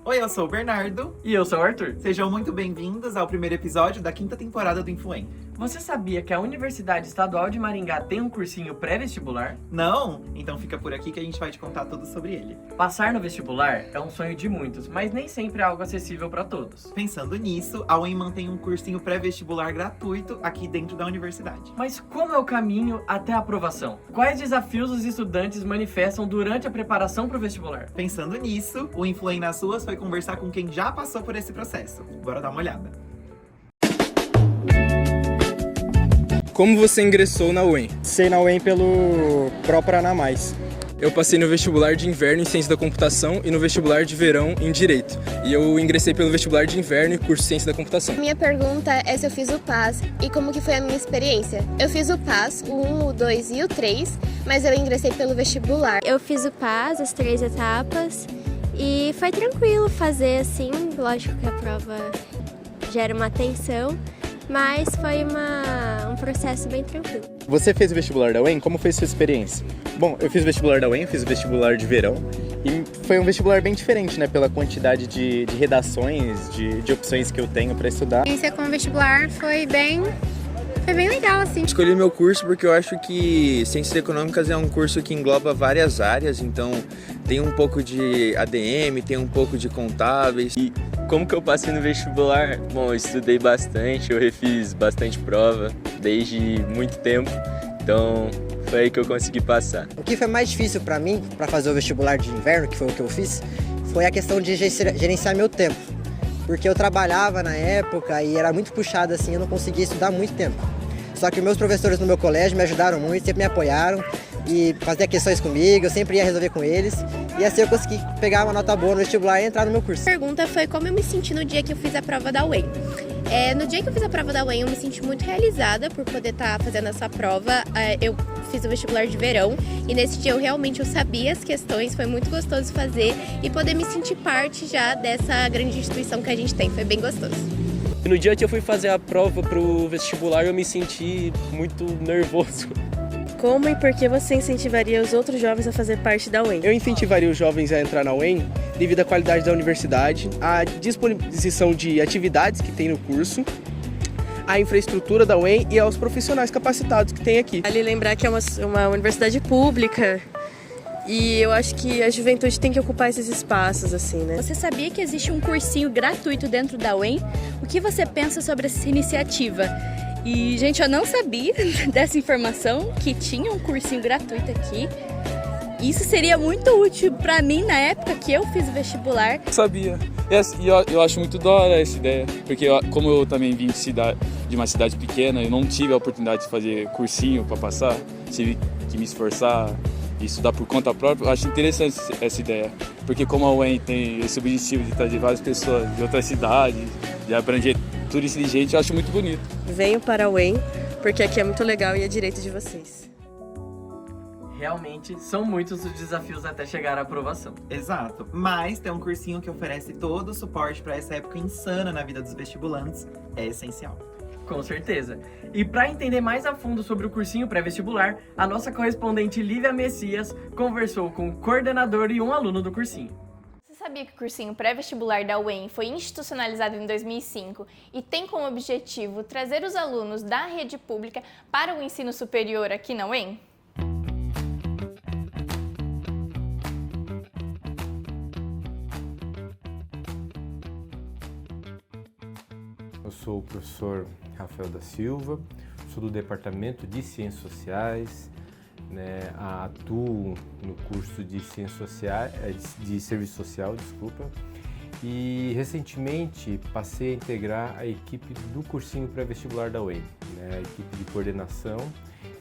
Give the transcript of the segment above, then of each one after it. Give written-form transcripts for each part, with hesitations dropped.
Oi, eu sou o Bernardo. E eu sou o Arthur. Sejam muito bem-vindos ao primeiro episódio da 5ª temporada do Influem. Você sabia que a Universidade Estadual de Maringá tem um cursinho pré-vestibular? Não? Então fica por aqui que a gente vai te contar tudo sobre ele. Passar no vestibular é um sonho de muitos, mas nem sempre é algo acessível para todos. Pensando nisso, a UEM mantém um cursinho pré-vestibular gratuito aqui dentro da universidade. Mas como é o caminho até a aprovação? Quais desafios os estudantes manifestam durante a preparação para o vestibular? Pensando nisso, o Influem nas ruas foi conversar com quem já passou por esse processo. Bora dar uma olhada. Como você ingressou na UEM? Passei na UEM pelo Pró-Paraná Mais. Eu passei no vestibular de inverno em Ciência da Computação e no vestibular de verão em Direito. E eu ingressei pelo vestibular de inverno e curso Ciência da Computação. Minha pergunta é se eu fiz o PAS e como que foi a minha experiência. Eu fiz o PAS, o 1, o 2 e o 3, mas eu ingressei pelo vestibular. Eu fiz o PAS, as 3 etapas, e foi tranquilo fazer assim. Lógico que a prova gera uma tensão, mas foi um processo bem tranquilo. Você fez o vestibular da UEM? Como foi a sua experiência? Bom, eu fiz o vestibular da UEM, fiz o vestibular de verão e foi um vestibular bem diferente, né? Pela quantidade de redações, de opções que eu tenho para estudar. A experiência com o vestibular foi bem legal, assim. Escolhi meu curso porque eu acho que Ciências Econômicas é um curso que engloba várias áreas, então tem um pouco de ADM, tem um pouco de contábeis. E como que eu passei no vestibular? Bom, eu estudei bastante, eu refiz bastante prova desde muito tempo, então foi aí que eu consegui passar. O que foi mais difícil para mim, para fazer o vestibular de inverno, que foi o que eu fiz, foi a questão de gerenciar meu tempo. Porque eu trabalhava na época e era muito puxado assim, eu não conseguia estudar muito tempo. Só que meus professores no meu colégio me ajudaram muito, sempre me apoiaram e faziam questões comigo, eu sempre ia resolver com eles. E assim eu consegui pegar uma nota boa no vestibular e entrar no meu curso. A pergunta foi como eu me senti no dia que eu fiz a prova da UEM. No dia que eu fiz a prova da UEM, eu me senti muito realizada por poder estar fazendo essa prova. Eu fiz o vestibular de verão e nesse dia eu sabia as questões, foi muito gostoso fazer e poder me sentir parte já dessa grande instituição que a gente tem, foi bem gostoso. No dia que eu fui fazer a prova pro vestibular, eu me senti muito nervoso. Como e por que você incentivaria os outros jovens a fazer parte da UEM? Eu incentivaria os jovens a entrar na UEM devido à qualidade da universidade, à disposição de atividades que tem no curso, à infraestrutura da UEM e aos profissionais capacitados que tem aqui. Vale lembrar que é uma universidade pública e eu acho que a juventude tem que ocupar esses espaços, assim, né? Você sabia que existe um cursinho gratuito dentro da UEM? O que você pensa sobre essa iniciativa? E, gente, eu não sabia dessa informação, que tinha um cursinho gratuito aqui. Isso seria muito útil para mim na época que eu fiz o vestibular. Sabia. E eu acho muito da hora essa ideia, porque como eu também vim de uma cidade pequena, eu não tive a oportunidade de fazer cursinho para passar, tive que me esforçar e estudar por conta própria. Eu acho interessante essa ideia, porque como a UEM tem esse objetivo de trazer várias pessoas de outras cidades, de abranger tudo isso de gente, eu acho muito bonito. Venham para a UEM, porque aqui é muito legal e é direito de vocês. Realmente, são muitos os desafios até chegar à aprovação. Exato, mas ter um cursinho que oferece todo o suporte para essa época insana na vida dos vestibulantes é essencial. Com certeza. E para entender mais a fundo sobre o cursinho pré-vestibular, a nossa correspondente Lívia Messias conversou com o coordenador e um aluno do cursinho. Você sabia que o cursinho pré-vestibular da UEM foi institucionalizado em 2005 e tem como objetivo trazer os alunos da rede pública para o ensino superior aqui na UEM? Eu sou o professor Rafael da Silva, sou do Departamento de Ciências Sociais, atuo no curso de Ciências Sociais, de Serviço Social, e recentemente passei a integrar a equipe do cursinho pré-vestibular da UEM, a equipe de coordenação,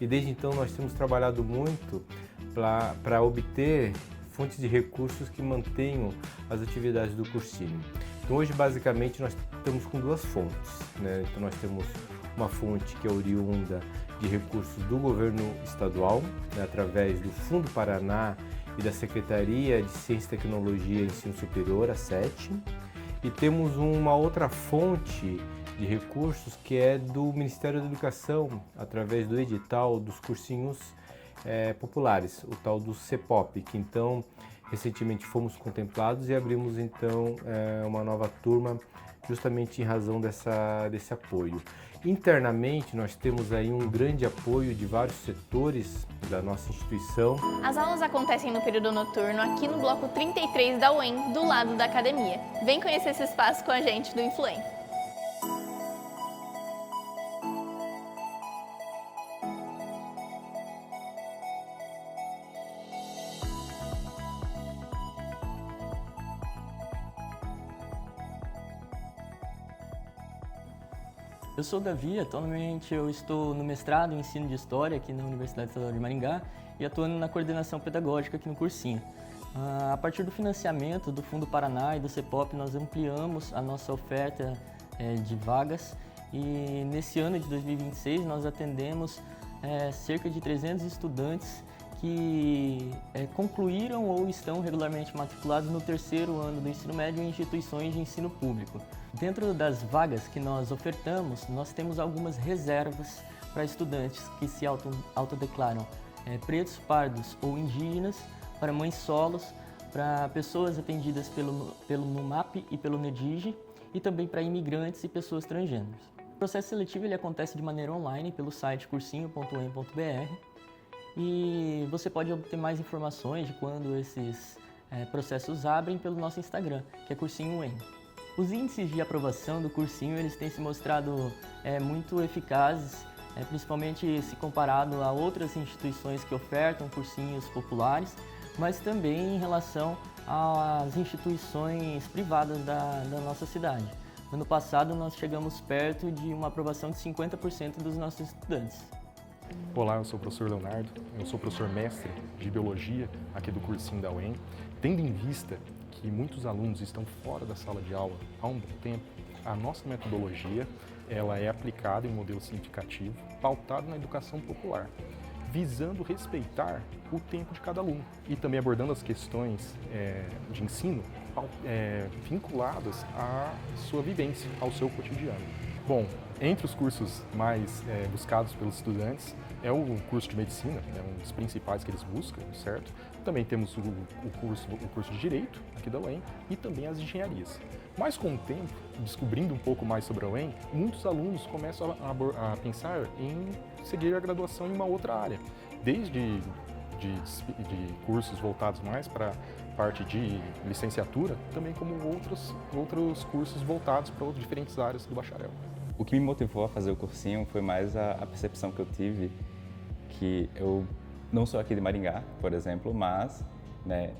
e desde então nós temos trabalhado muito para obter fontes de recursos que mantenham as atividades do cursinho. Então hoje basicamente nós estamos com duas fontes, Então nós temos uma fonte que é oriunda de recursos do governo estadual, através do Fundo Paraná e da Secretaria de Ciência, Tecnologia e Ensino Superior, a SET, e temos uma outra fonte de recursos que é do Ministério da Educação, através do edital dos cursinhos populares, o tal do CEPOP, que então Recentemente fomos contemplados e abrimos então uma nova turma justamente em razão desse apoio. Internamente, nós temos aí um grande apoio de vários setores da nossa instituição. As aulas acontecem no período noturno aqui no bloco 33 da UEM, do lado da academia. Vem conhecer esse espaço com a gente do Influem. Eu sou o Davi, atualmente eu estou no mestrado em ensino de História aqui na Universidade Estadual de Maringá e atuando na coordenação pedagógica aqui no cursinho. A partir do financiamento do Fundo Paraná e do CEPOP, nós ampliamos a nossa oferta de vagas e nesse ano de 2026 nós atendemos cerca de 300 estudantes que concluíram ou estão regularmente matriculados no terceiro ano do ensino médio em instituições de ensino público. Dentro das vagas que nós ofertamos, nós temos algumas reservas para estudantes que se autodeclaram pretos, pardos ou indígenas, para mães solos, para pessoas atendidas pelo NUMAP e pelo NEDIGE e também para imigrantes e pessoas transgêneras. O processo seletivo ele acontece de maneira online pelo site cursinho.em.br e você pode obter mais informações de quando esses processos abrem pelo nosso Instagram, que é Cursinho UEM. Os índices de aprovação do cursinho eles têm se mostrado muito eficazes, principalmente se comparado a outras instituições que ofertam cursinhos populares, mas também em relação às instituições privadas da nossa cidade. No ano passado, nós chegamos perto de uma aprovação de 50% dos nossos estudantes. Olá, eu sou o professor Leonardo, eu sou professor mestre de Biologia aqui do cursinho da UEM. Tendo em vista que muitos alunos estão fora da sala de aula há um bom tempo, a nossa metodologia ela é aplicada em um modelo significativo, pautado na educação popular, visando respeitar o tempo de cada aluno e também abordando as questões de ensino vinculadas à sua vivência, ao seu cotidiano. Bom, entre os cursos mais buscados pelos estudantes é o curso de medicina, um dos principais que eles buscam, certo? Também temos o curso de Direito, aqui da UEM, e também as engenharias. Mas com o tempo, descobrindo um pouco mais sobre a UEM, muitos alunos começam a pensar em seguir a graduação em uma outra área, desde de cursos voltados mais para a parte de licenciatura, também como outros cursos voltados para diferentes áreas do bacharel. O que me motivou a fazer o cursinho foi mais a percepção que eu tive que eu não sou aqui de Maringá, por exemplo, mas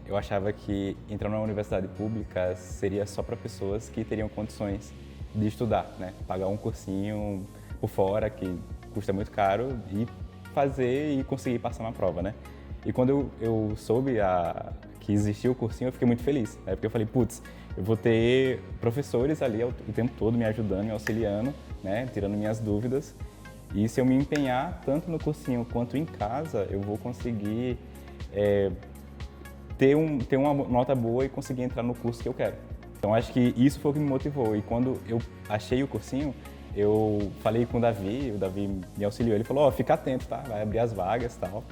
eu achava que entrar numa universidade pública seria só para pessoas que teriam condições de estudar, pagar um cursinho por fora, que custa muito caro, e fazer e conseguir passar na prova, E quando eu soube que existia o cursinho, eu fiquei muito feliz, porque eu falei, putz, eu vou ter professores ali o tempo todo me ajudando, me auxiliando, tirando minhas dúvidas. E se eu me empenhar tanto no cursinho quanto em casa, eu vou conseguir ter uma nota boa e conseguir entrar no curso que eu quero. Então acho que isso foi o que me motivou. E quando eu achei o cursinho, eu falei com o Davi me auxiliou. Ele falou, fica atento, tá? Vai abrir as vagas e tal.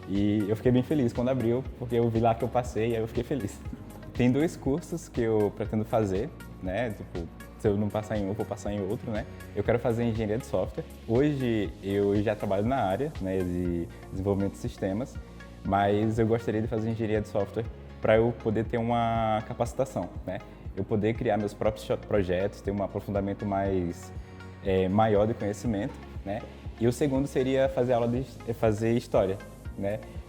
E eu fiquei bem feliz quando abriu, porque eu vi lá que eu passei e aí eu fiquei feliz. Tem 2 cursos que eu pretendo fazer, se eu não passar em um, eu vou passar em outro, Eu quero fazer engenharia de software. Hoje eu já trabalho na área, de desenvolvimento de sistemas, mas eu gostaria de fazer engenharia de software para eu poder ter uma capacitação, Eu poder criar meus próprios projetos, ter um aprofundamento maior de conhecimento, E o segundo seria fazer história,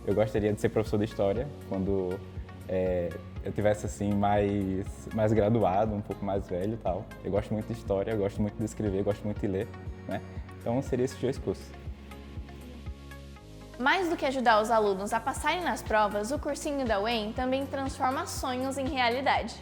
Eu gostaria de ser professor de história quando eu tivesse assim mais graduado, um pouco mais velho e tal. Eu gosto muito de história, eu gosto muito de escrever, eu gosto muito de ler, Então seria esses 2 cursos. Mais do que ajudar os alunos a passarem nas provas, o cursinho da UEM também transforma sonhos em realidade.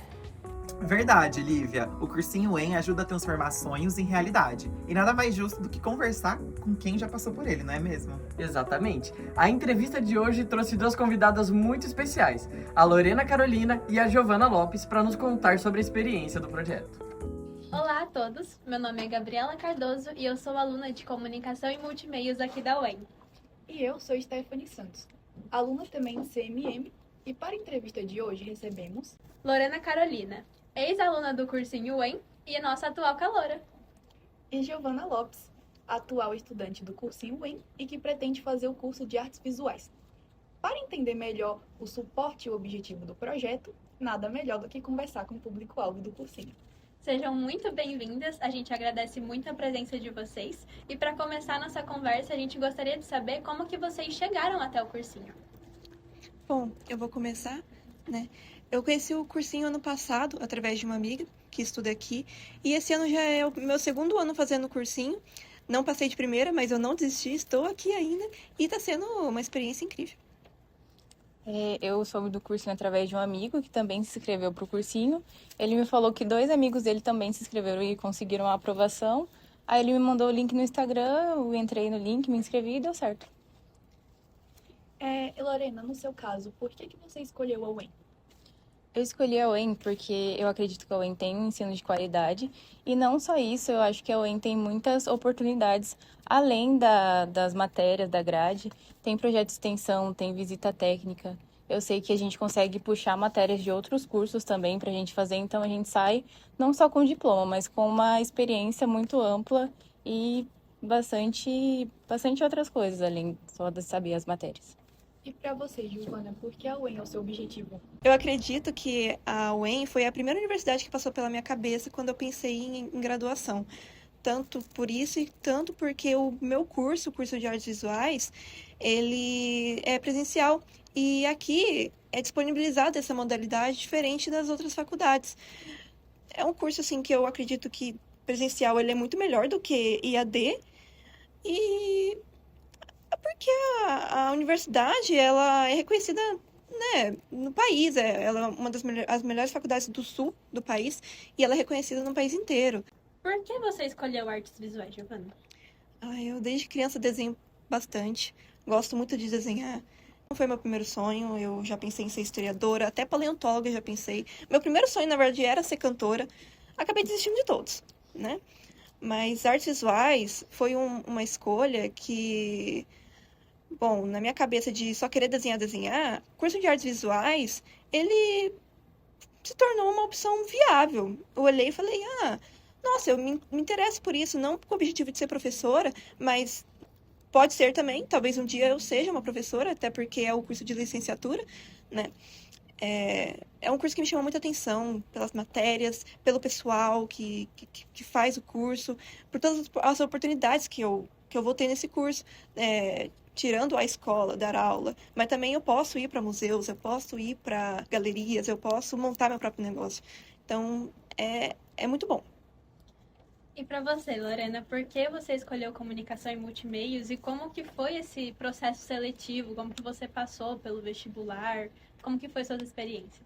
Verdade, Lívia. O cursinho UEM ajuda a transformar sonhos em realidade. E nada mais justo do que conversar com quem já passou por ele, não é mesmo? Exatamente. A entrevista de hoje trouxe 2 convidadas muito especiais, a Lorena Carolina e a Giovana Lopes, para nos contar sobre a experiência do projeto. Olá a todos, meu nome é Gabriela Cardoso e eu sou aluna de Comunicação e Multimeios aqui da UEM. E eu sou Stephanie Santos, aluna também do CMM E para a entrevista de hoje recebemos Lorena Carolina, ex-aluna do cursinho UEM e nossa atual caloura. E Giovana Lopes, atual estudante do cursinho UEM e que pretende fazer o curso de artes visuais. Para entender melhor o suporte e o objetivo do projeto, nada melhor do que conversar com o público-alvo do cursinho. Sejam muito bem-vindas, a gente agradece muito a presença de vocês. E para começar nossa conversa, a gente gostaria de saber como que vocês chegaram até o cursinho. Bom, eu vou começar, né? Eu conheci o cursinho ano passado, através de uma amiga que estuda aqui. E esse ano já é o meu segundo ano fazendo o cursinho. Não passei de primeira, mas eu não desisti, estou aqui ainda. E está sendo uma experiência incrível. Eu soube do cursinho através de um amigo que também se inscreveu para o cursinho. Ele me falou que 2 amigos dele também se inscreveram e conseguiram a aprovação. Aí ele me mandou o link no Instagram, eu entrei no link, me inscrevi e deu certo. Lorena, no seu caso, por que você escolheu a UEM? Eu escolhi a UEM porque eu acredito que a UEM tem um ensino de qualidade. E não só isso, eu acho que a UEM tem muitas oportunidades, além das matérias, da grade. Tem projeto de extensão, tem visita técnica. Eu sei que a gente consegue puxar matérias de outros cursos também para a gente fazer. Então a gente sai não só com diploma, mas com uma experiência muito ampla e bastante outras coisas, além só de saber as matérias. E para você, Giovana, por que a UEM é o seu objetivo? Eu acredito que a UEM foi a primeira universidade que passou pela minha cabeça quando eu pensei em graduação. Tanto por isso e tanto porque o meu curso, o curso de artes visuais, ele é presencial. E aqui é disponibilizada essa modalidade diferente das outras faculdades. É um curso assim que eu acredito que presencial ele é muito melhor do que IAD. E porque a universidade ela é reconhecida, né, no país. Ela é uma das as melhores faculdades do sul do país e ela é reconhecida no país inteiro. Por que você escolheu artes visuais, Giovana? Eu desde criança desenho bastante, gosto muito de desenhar. Não foi meu primeiro sonho, eu já pensei em ser historiadora, até paleontóloga já pensei. Meu primeiro sonho, na verdade, era ser cantora. Acabei desistindo de todos, né? Mas artes visuais foi uma escolha que, bom, na minha cabeça de só querer desenhar, curso de artes visuais, ele se tornou uma opção viável. Eu olhei e falei, nossa, eu me interesso por isso, não com o objetivo de ser professora, mas pode ser também, talvez um dia eu seja uma professora, até porque é o curso de licenciatura, né? É um curso que me chama muita atenção pelas matérias, pelo pessoal que faz o curso, por todas as oportunidades que eu vou ter nesse curso, tirando a escola, dar aula, mas também eu posso ir para museus, eu posso ir para galerias, eu posso montar meu próprio negócio. Então, é muito bom. E para você, Lorena, por que você escolheu comunicação e multimeios e como que foi esse processo seletivo? Como que você passou pelo vestibular? Como que foi suas experiências?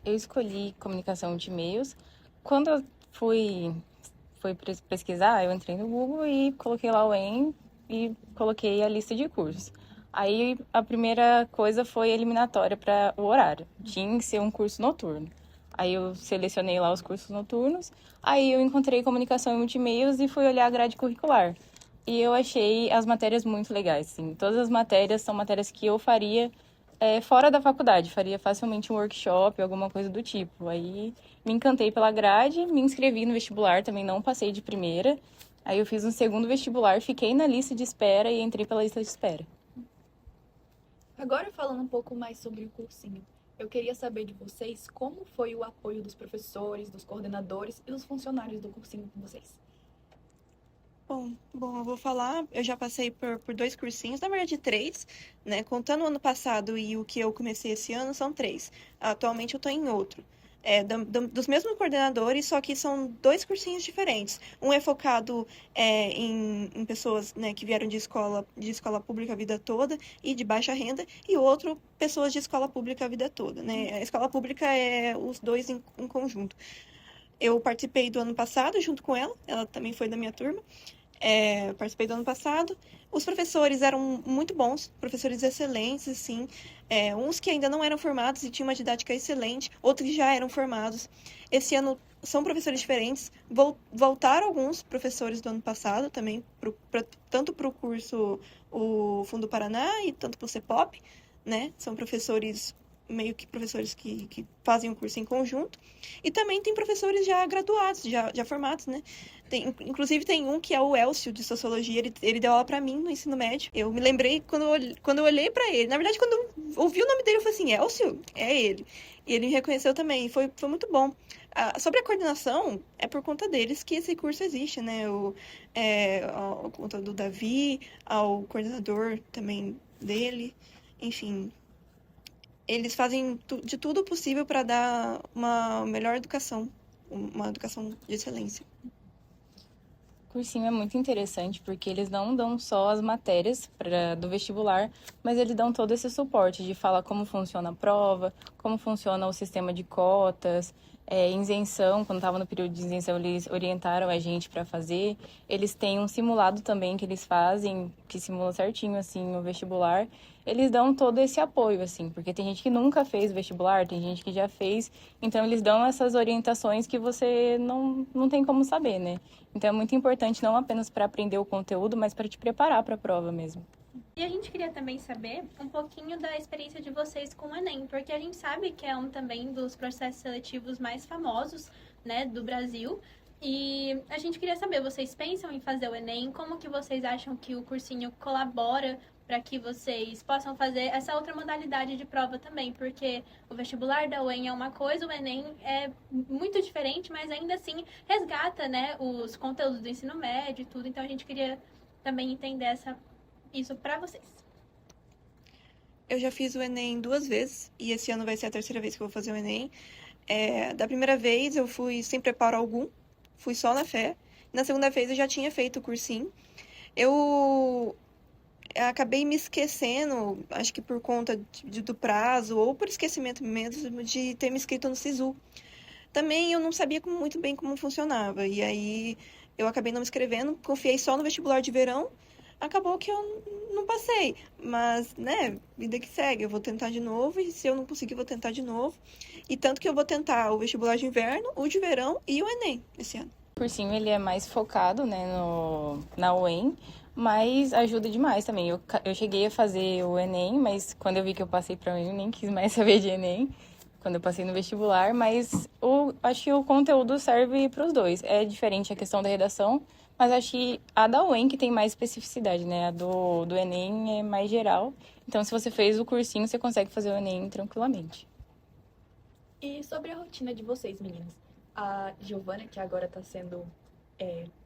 Eu escolhi comunicação e multimeios. Quando eu fui pesquisar, eu entrei no Google e coloquei lá o UEM e coloquei a lista de cursos. Aí a primeira coisa foi eliminatória para o horário. Tinha que ser um curso noturno. Aí eu selecionei lá os cursos noturnos, aí eu encontrei comunicação e multimeios e fui olhar a grade curricular. E eu achei as matérias muito legais, sim. Todas as matérias são matérias que eu faria fora da faculdade, faria facilmente um workshop, alguma coisa do tipo. Aí me encantei pela grade, me inscrevi no vestibular, também não passei de primeira. Aí eu fiz um segundo vestibular, fiquei na lista de espera e entrei pela lista de espera. Agora falando um pouco mais sobre o cursinho. Eu queria saber de vocês como foi o apoio dos professores, dos coordenadores e dos funcionários do cursinho com vocês. Bom, eu vou falar, eu já passei por 2 cursinhos, na verdade 3, né? Contando o ano passado e o que eu comecei esse ano, são 3. Atualmente eu estou em outro. Dos mesmos coordenadores, só que são 2 cursinhos diferentes. Um é focado em pessoas, né, que vieram de escola pública a vida toda e de baixa renda, e o outro, pessoas de escola pública a vida toda, né? A escola pública é os 2 em conjunto. Eu participei do ano passado junto com ela também foi da minha turma. Participei do ano passado. Os professores eram muito bons, professores excelentes, assim. Uns que ainda não eram formados e tinham uma didática excelente, outros que já eram formados. Esse ano são professores diferentes. Voltaram alguns professores do ano passado também, tanto para o curso o Fundo Paraná e tanto para o CEPOP, né? São professores, meio que professores que fazem o curso em conjunto. E também tem professores já graduados, já formados, né? Inclusive tem um que é o Elcio, de Sociologia, ele deu aula pra mim no ensino médio. Eu me lembrei quando eu olhei pra ele. Na verdade, quando eu ouvi o nome dele, eu falei assim, Elcio? É ele. E ele me reconheceu também, foi muito bom. Sobre a coordenação, é por conta deles que esse curso existe, né? Por conta do Davi, ao coordenador também dele, enfim. Eles fazem de tudo possível para dar uma melhor educação, uma educação de excelência. O cursinho é muito interessante porque eles não dão só as matérias do vestibular, mas eles dão todo esse suporte de falar como funciona a prova, como funciona o sistema de cotas, isenção. Quando estava no período de isenção, eles orientaram a gente para fazer. Eles têm um simulado também que eles fazem, que simula certinho assim o vestibular. Eles dão todo esse apoio, assim, porque tem gente que nunca fez vestibular, tem gente que já fez, então eles dão essas orientações que você não tem como saber, né? Então é muito importante não apenas para aprender o conteúdo, mas para te preparar para a prova mesmo. E a gente queria também saber um pouquinho da experiência de vocês com o Enem, porque a gente sabe que é um também dos processos seletivos mais famosos, né, do Brasil. E a gente queria saber, vocês pensam em fazer o Enem? Como que vocês acham que o cursinho colabora para que vocês possam fazer essa outra modalidade de prova também? Porque o vestibular da UEM é uma coisa, o Enem é muito diferente, mas ainda assim resgata, né, os conteúdos do ensino médio e tudo. Então a gente queria também entender isso para vocês. Eu já fiz o Enem 2 vezes, e esse ano vai ser a 3ª vez que eu vou fazer o Enem. Da primeira vez eu fui sem preparo algum, fui só na fé. Na segunda vez eu já tinha feito o cursinho. Eu acabei me esquecendo, acho que por conta do prazo, ou por esquecimento mesmo, de ter me inscrito no SISU. Também eu não sabia muito bem como funcionava, e aí eu acabei não me inscrevendo, confiei só no vestibular de verão, acabou que eu não passei. Mas, né, vida que segue, eu vou tentar de novo, e se eu não conseguir, vou tentar de novo. E tanto que eu vou tentar o vestibular de inverno, o de verão e o Enem esse ano. O cursinho, ele é mais focado, né, na UEM, mas ajuda demais também. Eu cheguei a fazer o Enem, mas quando eu vi que eu passei para o Enem, eu nem quis mais saber de Enem, quando eu passei no vestibular, mas acho que o conteúdo serve para os dois. É diferente a questão da redação, mas acho que a da UEM que tem mais especificidade, né? A do Enem é mais geral. Então, se você fez o cursinho, você consegue fazer o Enem tranquilamente. E sobre a rotina de vocês, meninas? A Giovana, que agora está sendo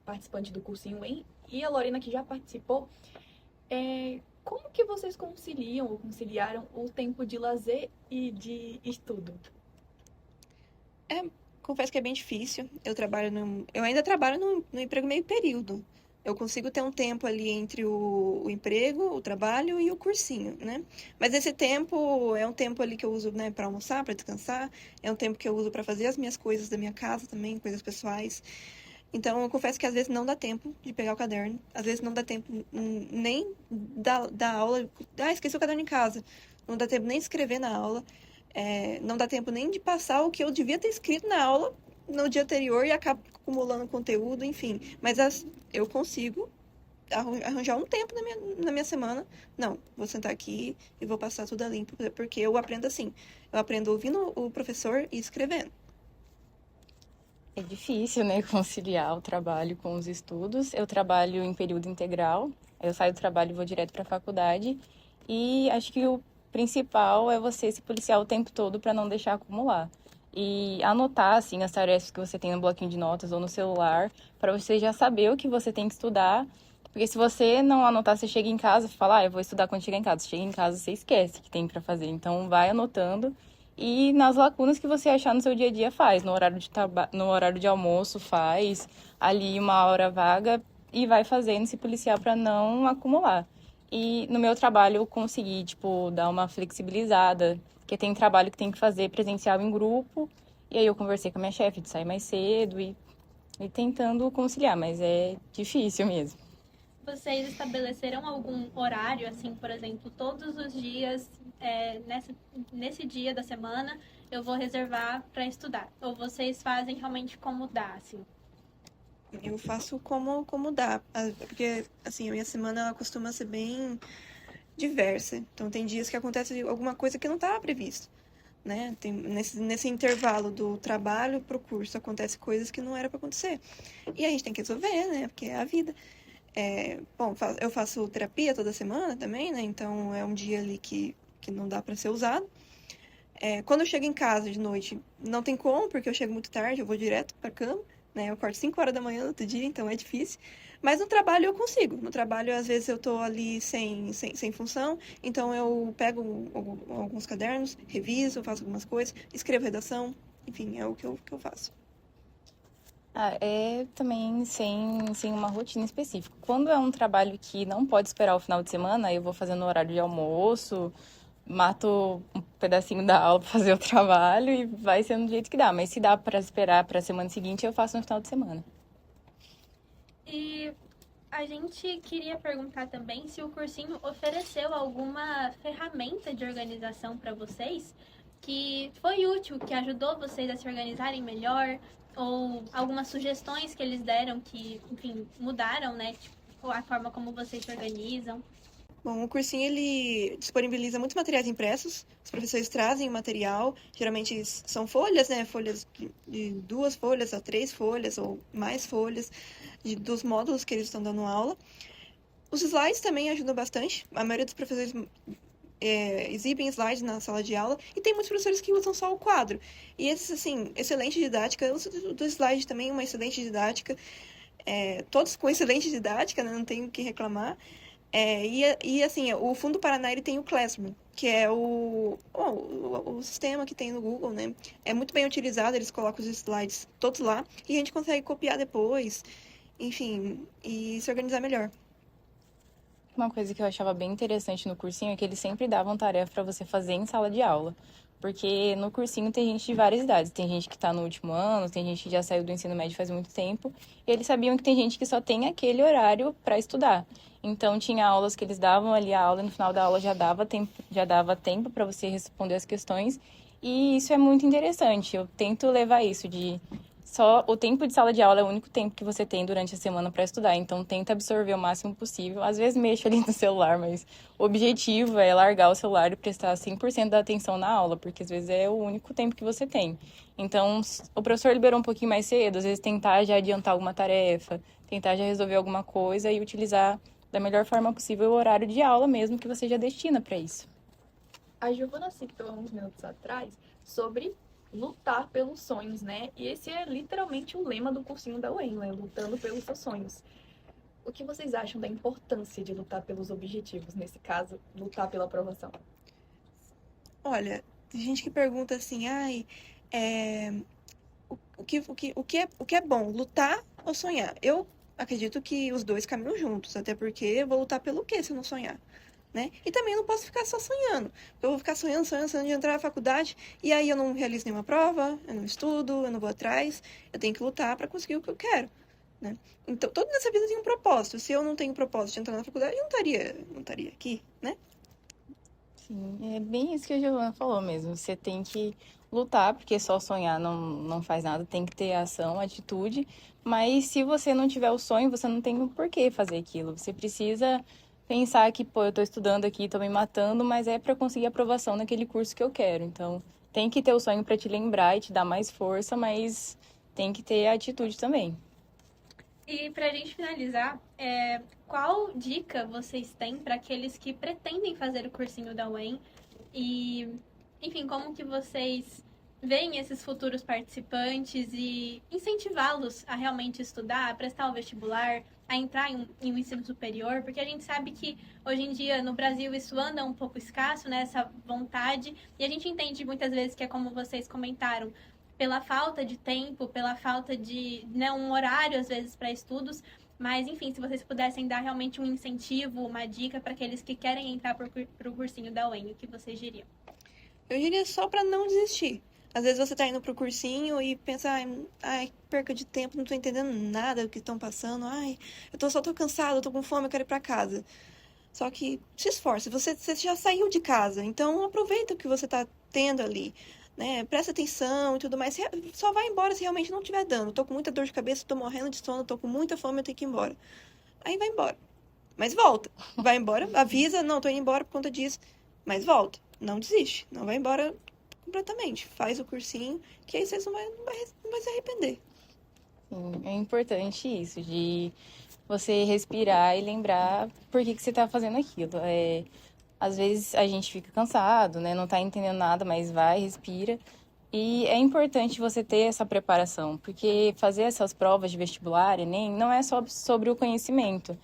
participante do cursinho UEM, e a Lorena, que já participou, como que vocês conciliaram o tempo de lazer e de estudo? Confesso que é bem difícil. Eu ainda trabalho no emprego meio período. Eu consigo ter um tempo ali entre o emprego, o trabalho e o cursinho, né? Mas esse tempo é um tempo ali que eu uso, né, para almoçar, para descansar. É um tempo que eu uso para fazer as minhas coisas da minha casa também, coisas pessoais. Então, eu confesso que às vezes não dá tempo de pegar o caderno. Às vezes não dá tempo nem da aula. Esqueci o caderno em casa. Não dá tempo nem de escrever na aula. Não dá tempo nem de passar o que eu devia ter escrito na aula no dia anterior e acabo acumulando conteúdo, enfim. Mas eu consigo arranjar um tempo na minha semana. Não, vou sentar aqui e vou passar tudo a limpo, porque eu aprendo assim. Eu aprendo ouvindo o professor e escrevendo. É difícil, né, conciliar o trabalho com os estudos. Eu trabalho em período integral, eu saio do trabalho e vou direto para a faculdade. E acho que o principal é você se policiar o tempo todo para não deixar acumular. E anotar, assim, as tarefas que você tem no bloquinho de notas ou no celular, para você já saber o que você tem que estudar. Porque se você não anotar, você chega em casa e fala, eu vou estudar quando chegar em casa. Você chega em casa, você esquece que tem para fazer. Então, vai anotando. E nas lacunas que você achar no seu dia a dia, faz. No horário de almoço, faz. Ali, uma hora vaga e vai fazendo, se policiar para não acumular. E no meu trabalho, eu consegui, dar uma flexibilizada. Porque tem trabalho que tem que fazer presencial em grupo. E aí eu conversei com a minha chefe de sair mais cedo e tentando conciliar. Mas é difícil mesmo. Vocês estabeleceram algum horário, assim, por exemplo, todos os dias, nesse dia da semana, eu vou reservar para estudar? Ou vocês fazem realmente como dá, assim? Eu faço como dá, porque, assim, a minha semana ela costuma ser bem diversa. Então, tem dias que acontece alguma coisa que não estava previsto, né? Nesse intervalo do trabalho para o curso, acontece coisas que não era para acontecer. E a gente tem que resolver, né? Porque é a vida. Bom, eu faço terapia toda semana também, né? Então, é um dia ali que não dá para ser usado. Quando eu chego em casa de noite, não tem como, porque eu chego muito tarde, eu vou direto para cama, né? Eu acordo 5 horas da manhã no outro dia, então é difícil. Mas no trabalho eu consigo. No trabalho, às vezes, eu tô ali sem função, então eu pego alguns cadernos, reviso, faço algumas coisas, escrevo redação, enfim, é o que eu faço. É também sem uma rotina específica. Quando é um trabalho que não pode esperar o final de semana, eu vou fazendo no horário de almoço, mato um pedacinho da aula para fazer o trabalho e vai sendo do jeito que dá. Mas se dá para esperar para a semana seguinte, eu faço no final de semana. E a gente queria perguntar também se o cursinho ofereceu alguma ferramenta de organização para vocês que foi útil, que ajudou vocês a se organizarem melhor, ou algumas sugestões que eles deram que, enfim, mudaram, né? Tipo, a forma como vocês se organizam. Bom, o cursinho, ele disponibiliza muitos materiais impressos, os professores trazem o material, geralmente são folhas, né, folhas de 2 folhas a 3 folhas, ou mais folhas, dos módulos que eles estão dando aula. Os slides também ajudam bastante, a maioria dos professores exibem slides na sala de aula, e tem muitos professores que usam só o quadro. E esses, assim, excelente didática, do slide também, uma excelente didática, todos com excelente didática, né, não tenho o que reclamar. E assim, o Fundo Paraná, ele tem o Classroom, que é o sistema que tem no Google, né? É muito bem utilizado, eles colocam os slides todos lá e a gente consegue copiar depois, enfim, e se organizar melhor. Uma coisa que eu achava bem interessante no cursinho é que eles sempre davam tarefa para você fazer em sala de aula. Porque no cursinho tem gente de várias idades. Tem gente que está no último ano, tem gente que já saiu do ensino médio faz muito tempo. E eles sabiam que tem gente que só tem aquele horário para estudar. Então, tinha aulas que eles davam ali a aula e no final da aula já dava tempo para você responder as questões. E isso é muito interessante. Eu tento levar isso de... Só o tempo de sala de aula é o único tempo que você tem durante a semana para estudar. Então, tenta absorver o máximo possível. Às vezes, mexo ali no celular, mas o objetivo é largar o celular e prestar 100% da atenção na aula, porque às vezes é o único tempo que você tem. Então, o professor liberou um pouquinho mais cedo, às vezes tentar já adiantar alguma tarefa, tentar já resolver alguma coisa e utilizar da melhor forma possível o horário de aula mesmo que você já destina para isso. A Giovana citou há uns minutos atrás sobre lutar pelos sonhos, né? E esse é literalmente o lema do cursinho da UEM, né? Lutando pelos seus sonhos. O que vocês acham da importância de lutar pelos objetivos, nesse caso, lutar pela aprovação? Olha, tem gente que pergunta assim, o que é bom, lutar ou sonhar? Eu acredito que os dois caminham juntos, até porque eu vou lutar pelo quê se eu não sonhar? Né? E também eu não posso ficar só sonhando. Eu vou ficar sonhando de entrar na faculdade e aí eu não realizo nenhuma prova, eu não estudo, eu não vou atrás. Eu tenho que lutar para conseguir o que eu quero, né? Então, toda nessa vida tem um propósito. Se eu não tenho propósito de entrar na faculdade, eu não estaria aqui, né? Sim, é bem isso que a Giovana falou mesmo. Você tem que lutar, porque só sonhar não faz nada. Tem que ter ação, atitude. Mas se você não tiver o sonho, você não tem o porquê fazer aquilo. Você precisa pensar que, eu tô estudando aqui, tô me matando, mas é para conseguir aprovação naquele curso que eu quero. Então, tem que ter o sonho para te lembrar e te dar mais força, mas tem que ter a atitude também. E pra gente finalizar, qual dica vocês têm para aqueles que pretendem fazer o cursinho da UEM? E, enfim, como que vocês veem esses futuros participantes e incentivá-los a realmente estudar, a prestar o vestibular, a entrar em um ensino superior, porque a gente sabe que hoje em dia no Brasil isso anda um pouco escasso, né, essa vontade, e a gente entende muitas vezes que é como vocês comentaram, pela falta de tempo, pela falta de um horário às vezes para estudos, mas enfim, se vocês pudessem dar realmente um incentivo, uma dica para aqueles que querem entrar para o cursinho da UEM, o que vocês diriam? Eu diria só para não desistir. Às vezes você tá indo pro cursinho e pensa, perca de tempo, não tô entendendo nada do que estão passando, só tô cansado, eu tô com fome, eu quero ir pra casa. Só que se esforce, você já saiu de casa, então aproveita o que você tá tendo ali, né? Presta atenção e tudo mais. Só vai embora se realmente não estiver dando. Tô com muita dor de cabeça, tô morrendo de sono, tô com muita fome, eu tenho que ir embora. Aí vai embora. mas volta. Vai embora, avisa, não, tô indo embora por conta disso, mas volta. Não desiste, não vai embora completamente. Faz o cursinho, que aí vocês não vai se arrepender. Sim, é importante isso, de você respirar e lembrar por que você tá fazendo aquilo. Às vezes a gente fica cansado, né? Não tá entendendo nada, mas vai, respira. E é importante você ter essa preparação, porque fazer essas provas de vestibular, Enem, não é só sobre o conhecimento.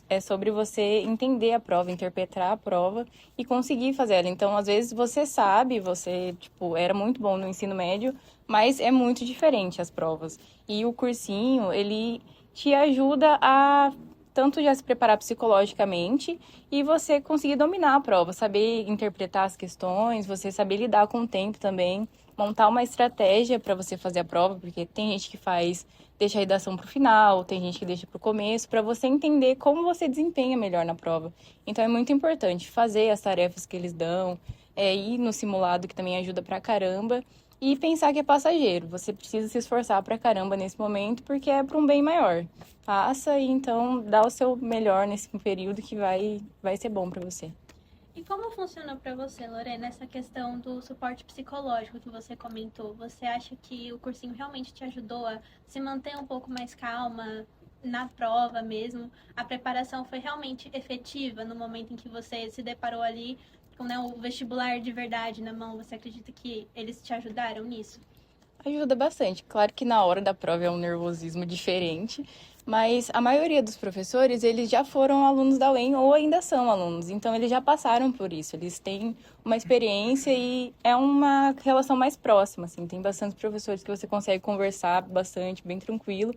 É sobre você entender a prova, interpretar a prova e conseguir fazer ela. Então, às vezes, você sabe, você, era muito bom no ensino médio, mas é muito diferente as provas. E o cursinho, ele te ajuda a tanto já se preparar psicologicamente e você conseguir dominar a prova, saber interpretar as questões, você saber lidar com o tempo também, montar uma estratégia para você fazer a prova, porque tem gente que deixa a redação para o final, tem gente que deixa para o começo, para você entender como você desempenha melhor na prova. Então é muito importante fazer as tarefas que eles dão, ir no simulado, que também ajuda pra caramba, e pensar que é passageiro. Você precisa se esforçar pra caramba nesse momento, porque é para um bem maior. Faça e então dá o seu melhor nesse período que vai ser bom para você. E como funcionou para você, Lorena, essa questão do suporte psicológico que você comentou? Você acha que o cursinho realmente te ajudou a se manter um pouco mais calma na prova mesmo? A preparação foi realmente efetiva no momento em que você se deparou ali com, né, o vestibular de verdade na mão? Você acredita que eles te ajudaram nisso? Ajuda bastante. Claro que na hora da prova é um nervosismo diferente, mas a maioria dos professores, eles já foram alunos da UEM ou ainda são alunos, então eles já passaram por isso, eles têm uma experiência e é uma relação mais próxima, assim, tem bastante professores que você consegue conversar bastante, bem tranquilo.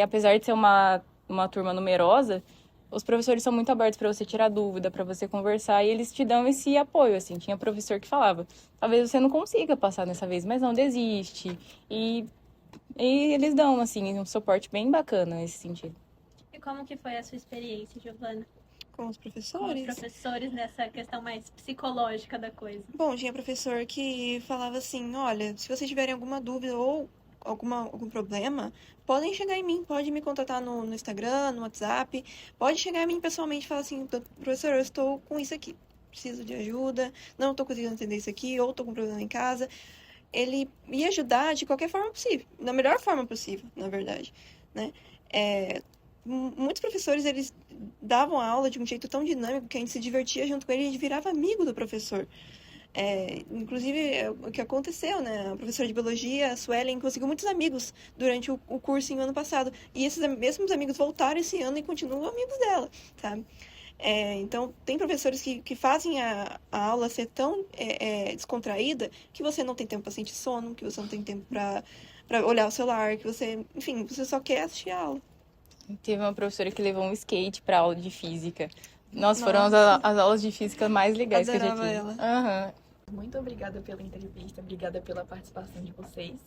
Apesar de ser uma turma numerosa, os professores são muito abertos para você tirar dúvida, para você conversar, e eles te dão esse apoio, assim. Tinha professor que falava, talvez você não consiga passar dessa vez, mas não desiste. E eles dão, assim, um suporte bem bacana nesse sentido. E como que foi a sua experiência, Giovana? Com os professores? Com os professores nessa questão mais psicológica da coisa. Bom, tinha professor que falava assim, olha, se vocês tiverem alguma dúvida ou algum problema, podem chegar em mim, pode me contatar no Instagram, no WhatsApp, pode chegar em mim pessoalmente e falar assim, professor, eu estou com isso aqui, preciso de ajuda, não estou conseguindo entender isso aqui, ou estou com problema em casa. Ele ia ajudar de qualquer forma possível, da melhor forma possível, na verdade, né? Muitos professores, eles davam a aula de um jeito tão dinâmico que a gente se divertia junto com ele e a gente virava amigo do professor. Inclusive, o que aconteceu, né? A professora de biologia, a Suelen, conseguiu muitos amigos durante o curso em ano passado. E esses mesmos amigos voltaram esse ano e continuam amigos dela, sabe? Então, tem professores que fazem a aula ser tão descontraída que você não tem tempo para sentir sono, que você não tem tempo para olhar o celular, que você, enfim, você só quer assistir a aula. Teve uma professora que levou um skate para aula de física. Nossa, foram as aulas de física mais legais que eu já tive. Ela. Uhum. Muito obrigada pela entrevista, obrigada pela participação de vocês.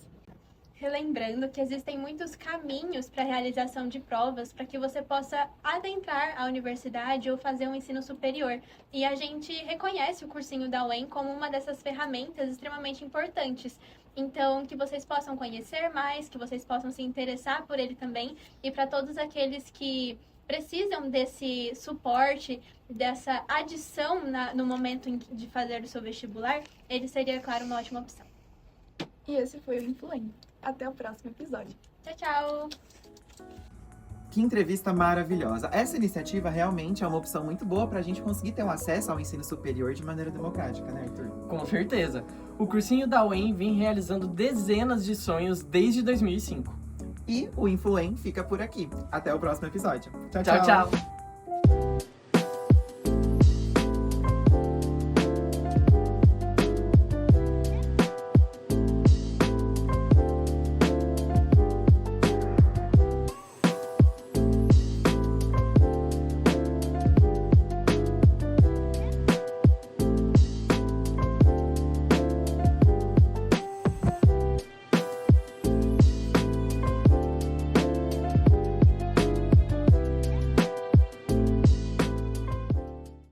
Relembrando que existem muitos caminhos para a realização de provas para que você possa adentrar a universidade ou fazer um ensino superior. E a gente reconhece o cursinho da UEM como uma dessas ferramentas extremamente importantes. Então, que vocês possam conhecer mais, que vocês possam se interessar por ele também. E para todos aqueles que precisam desse suporte, dessa adição no momento de fazer o seu vestibular, ele seria, claro, uma ótima opção. E esse foi o Influem. Até o próximo episódio. Tchau, tchau! Que entrevista maravilhosa. Essa iniciativa realmente é uma opção muito boa para a gente conseguir ter um acesso ao ensino superior de maneira democrática, né, Arthur? Com certeza. O cursinho da UEM vem realizando dezenas de sonhos desde 2005. E o Influem fica por aqui. Até o próximo episódio. Tchau, tchau.